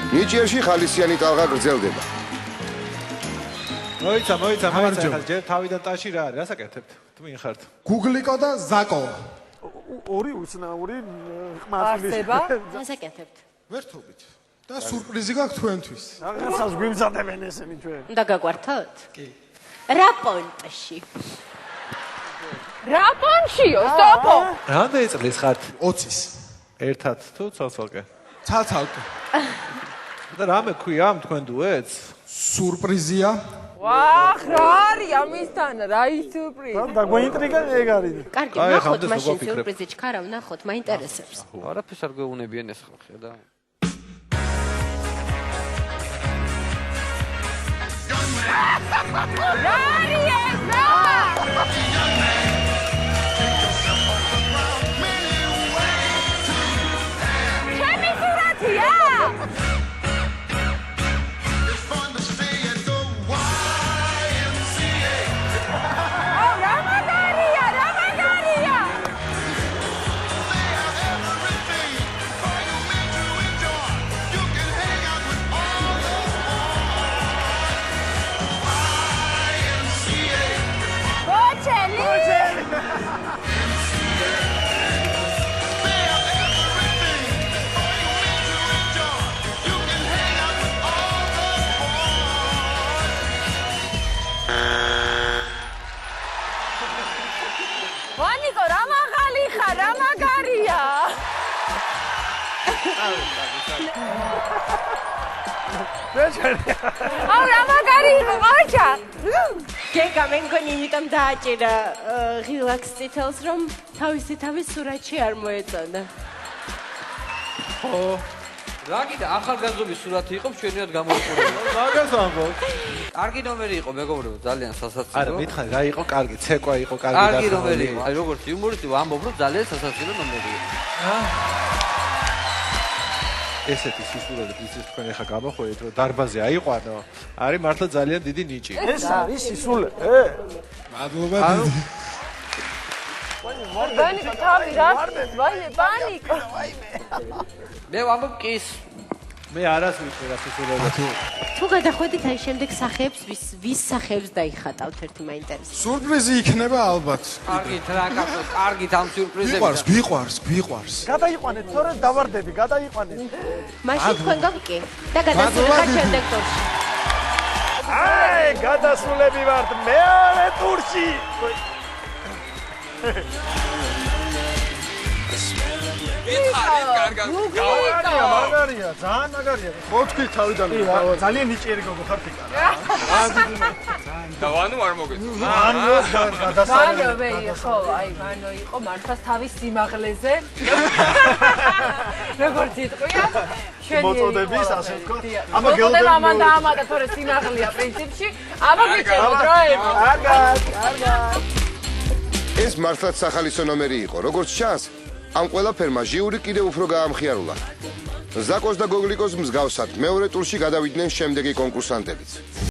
ნიჭიერში ხალისიანი ტალღა გრძელდება. მოიცა, ჯერ თავიდან ტაში რა არის, რასაკეთებთ? თუ მიხართ. გუგლიკო და ზაკო. ორი უცნაური ყმაწვილი. რასაკეთებთ? ვერთობით. და სურპრიზი გაქვს თქვენთვის. რაღაცას გვიმზადებენ ესენი ჩვენ. უნდა გაგვართოთ? კი. რა პონტში? რა პონტშიო, სტოპო. რამდენი წლის ხართ? 20-ის. ერთად თუ ცალ-ცალკე? ცალ-ცალკე. და რამე ქვია ამ თქვენ დუეტს? სურპრიზია. ვახ, რა არის ამისთან? რა ის სურპრიზი? და გვაინტრიგა ეგ არის. კარგი, ნახოთ მაშინ სურპრიზი ჩქარავ, ნახოთ, მაინტერესებს. არაფერს არ გვეუბნებიან ეს ხალხი და რა არის ეს? ჩემი სურათია? ვანიკო, რა მაღალი ხარ, რა მაგარია. აუ, რა მაგარი იყო, ყაჩა. გეგა მე მგონი იმიტომ დააჭირა ღილაკს წითელს, რომ თავის სურათში არ მოეწონა. ხო. რა კიდე ახალგაზრდობის სურათი იყო ჩვენიად გამოიყურება. მაგას ამბობ. კარგი ნომერი იყო მეგობრებო, ძალიან სასაცილო. არა, მითხარი რა იყო კარგი, ცეკვა იყო კარგი. კარგი ნომერი იყო. აი როგორც იუმორისტი ვამბობ, რომ ძალიან სასაცილო ნომერი იყო. ესეთი სისულელე ისიც თქვენ ახლა გამოხვედით, რომ დარბაზე აიყვანო, არის მართლა ძალიან დიდი ნიჭი. ეს არის სისულე. მადლობა დიდი. ვანიკო, თავი რა? ვანიკო. მე ვამბობ კის. მე არას ვიტყვი რა სისულელე. თუ გადახვედით აი შემდეგ სახეებს, ვის სახეებს დაიხატავთ ერთი მაინტერესებს. სურპრიზი იქნება ალბათ. კარგით რა კაცო, კარგით ამ სიურპრიზები. გვიყვარს. გადაიყვანეთ, თორე დავარდები, გადაიყვანეთ. მაშინ თქვენ გაკი და გადასული ხარ შემდეგ ტურში. აი, გადასულები ვართ მეორე ტურში. მაგარია, ძალიან მაგარია. ხო თქვი თავიდან. ძალიან ნიჭიერი გოგო ხარ ფიკა. და ვანო არ მოგეც. ვანო გადასალე. ვანო ხო, აი ვანო იყო მართლაც თავის სიმაღლეზე. როგორც იტყვია, შენი მოწოდების ასე ვთქვა. აბა გელოდები ამან დაამატა თორე სიმაღლეა პრინციპში. აბა გიჩვენო დროები. კარგად. ეს მართლაც სახალისო ნომერი იყო, როგორც ჩანს. ამ ყველაფერმა ჟიური კიდევ უფრო გაამხიარულა. ზაკოს და გოგლიკოს მსგავსად მეორე ტურში გადავიდნენ შემდეგი კონკურსანტებიც.